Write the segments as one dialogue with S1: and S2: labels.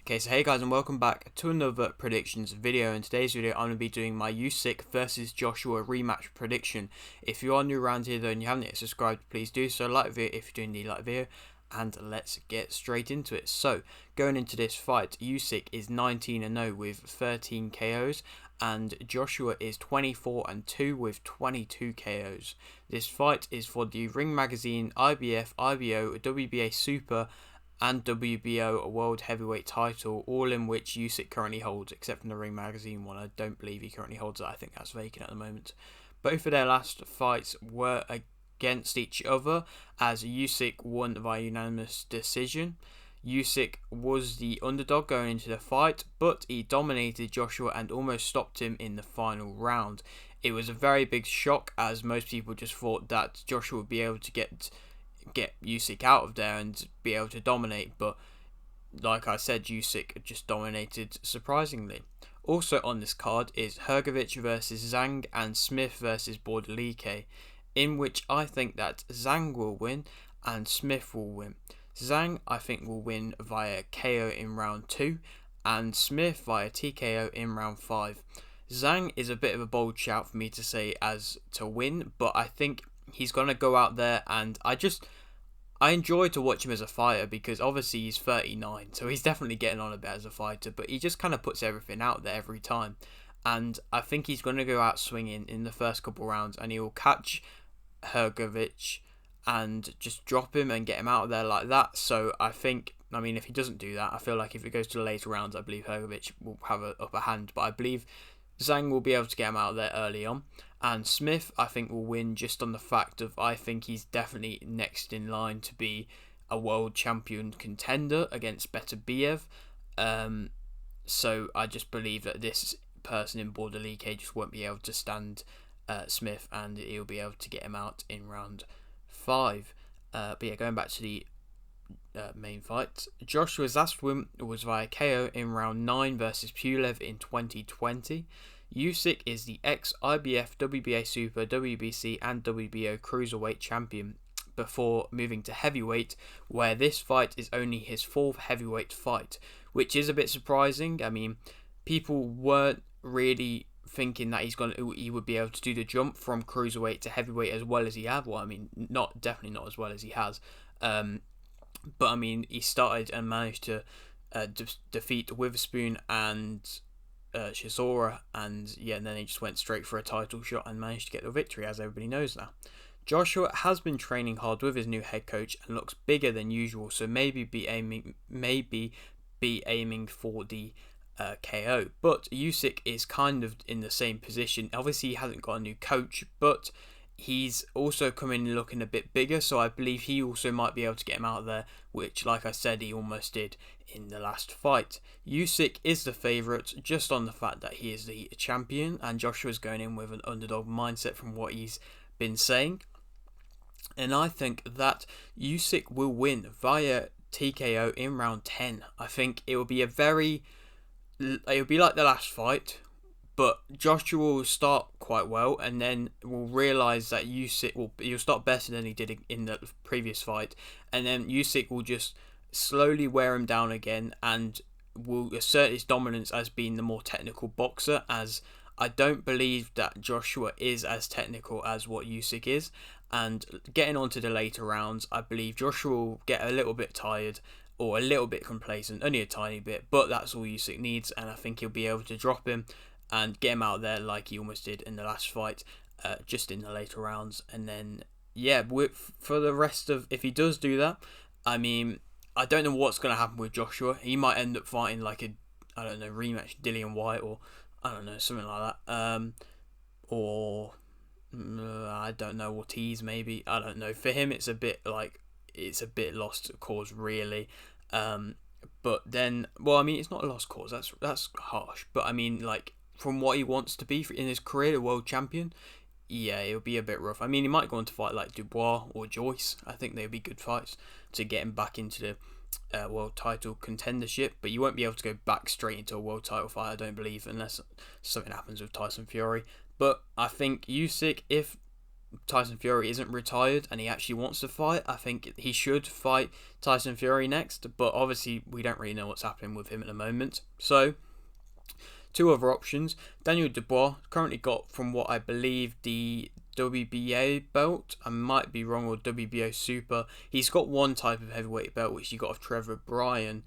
S1: Okay, so hey guys and welcome back to another predictions video. In today's video I'm going to be doing my Usyk versus Joshua rematch prediction. If you are new around here though and you haven't yet subscribed, please do so. Like the video if you do indeed like the video, and let's get straight into it. So going into this fight, Usyk is 19-0 with 13 KOs and Joshua is 24-2 with 22 KOs. This fight is for the Ring Magazine, IBF, IBO, WBA Super and WBO World Heavyweight title, all in which Usyk currently holds, except from the Ring Magazine one. I don't believe he currently holds that. I think that's vacant at the moment. Both of their last fights were against each other, as Usyk won via unanimous decision. Usyk was the underdog going into the fight, but he dominated Joshua and almost stopped him in the final round. It was a very big shock, as most people just thought that Joshua would be able to get Usyk out of there and be able to dominate, but like I said, Usyk just dominated surprisingly. Also on this card is Hrgovic versus Zhang and Smith versus Bordalike, in which I think that Zhang will win and Smith will win. Zhang I think will win via KO in round 2 and Smith via TKO in round 5. Zhang is a bit of a bold shout for me to say as to win, but I think he's going to go out there, and I enjoy to watch him as a fighter because obviously he's 39, so he's definitely getting on a bit as a fighter, but he just kind of puts everything out there every time. And I think he's going to go out swinging in the first couple rounds, and he will catch Hrgovic and just drop him and get him out of there like that. So I mean, if he doesn't do that, I feel like if it goes to the later rounds, I believe Hrgovic will have an upper hand, but I believe Zhang will be able to get him out of there early on. And Smith, I think, will win just on the fact of I think he's definitely next in line to be a world champion contender against Beterbiev. So I just believe that this person in Bordalike just won't be able to stand Smith, and he'll be able to get him out in round 5. But yeah, going back to the main fight, Joshua's last win was via KO in round 9 versus Pulev in 2020. Usyk is the ex-IBF, WBA Super, WBC and WBO Cruiserweight champion before moving to heavyweight, where this fight is only his 4th heavyweight fight, which is a bit surprising. I mean, people weren't really thinking that he would be able to do the jump from cruiserweight to heavyweight as well as he had. Well, I mean, definitely not as well as he has. But I mean, he started and managed to defeat Witherspoon and Chisora, and yeah, and then he just went straight for a title shot and managed to get the victory, as everybody knows now. Joshua has been training hard with his new head coach and looks bigger than usual, so maybe be aiming for the KO. But Usyk is kind of in the same position. Obviously, he hasn't got a new coach, but he's also coming in looking a bit bigger, so I believe he also might be able to get him out of there, which, like I said, he almost did in the last fight. Usyk is the favourite just on the fact that he is the champion, and Joshua's going in with an underdog mindset from what he's been saying. And I think that Usyk will win via TKO in round 10. I think it will be like the last fight, but Joshua will start quite well, and then we'll realise that he'll start better than he did in the previous fight, and then Usyk will just slowly wear him down again and will assert his dominance as being the more technical boxer, as I don't believe that Joshua is as technical as what Usyk is. And getting on to the later rounds, I believe Joshua will get a little bit tired or a little bit complacent, only a tiny bit, but that's all Usyk needs, and I think he'll be able to drop him and get him out there like he almost did in the last fight, just in the later rounds. And then, yeah, for the rest of, if he does do that, I mean, I don't know what's going to happen with Joshua. He might end up fighting like rematch Dillian White, or I don't know, something like that. Or I don't know, Ortiz maybe. I don't know. For him, it's a bit lost cause, really. But then, well, I mean, it's not a lost cause. That's harsh. But I mean, like, from what he wants to be in his career, the world champion, yeah, it'll be a bit rough. I mean, he might go on to fight like Dubois or Joyce. I think they'd be good fights to get him back into the world title contendership. But you won't be able to go back straight into a world title fight, I don't believe, unless something happens with Tyson Fury. But I think Usyk, if Tyson Fury isn't retired and he actually wants to fight, I think he should fight Tyson Fury next. But obviously, we don't really know what's happening with him at the moment. So, two other options. Daniel Dubois currently got, from what I believe, the WBA belt. I might be wrong, or WBO Super. He's got one type of heavyweight belt, which he got off Trevor Bryan.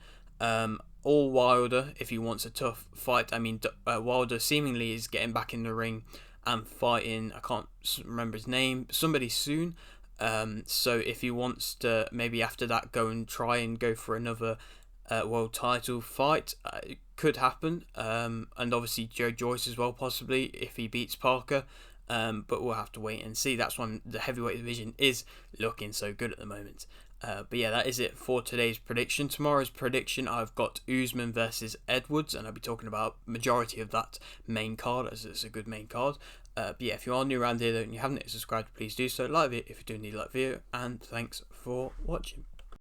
S1: Or Wilder, if he wants a tough fight. I mean, Wilder seemingly is getting back in the ring and fighting, I can't remember his name, somebody soon. So if he wants to maybe after that go and try and go for another world title fight, it could happen. And obviously Joe Joyce as well, possibly, if he beats Parker. But we'll have to wait and see. That's when the heavyweight division is looking so good at the moment. But yeah, that is it for today's prediction. Tomorrow's prediction, I've got Usman versus Edwards, and I'll be talking about majority of that main card, as it's a good main card. But yeah, if you are new around here and you haven't yet subscribed, please do so. Like it if you do need a like video, and thanks for watching.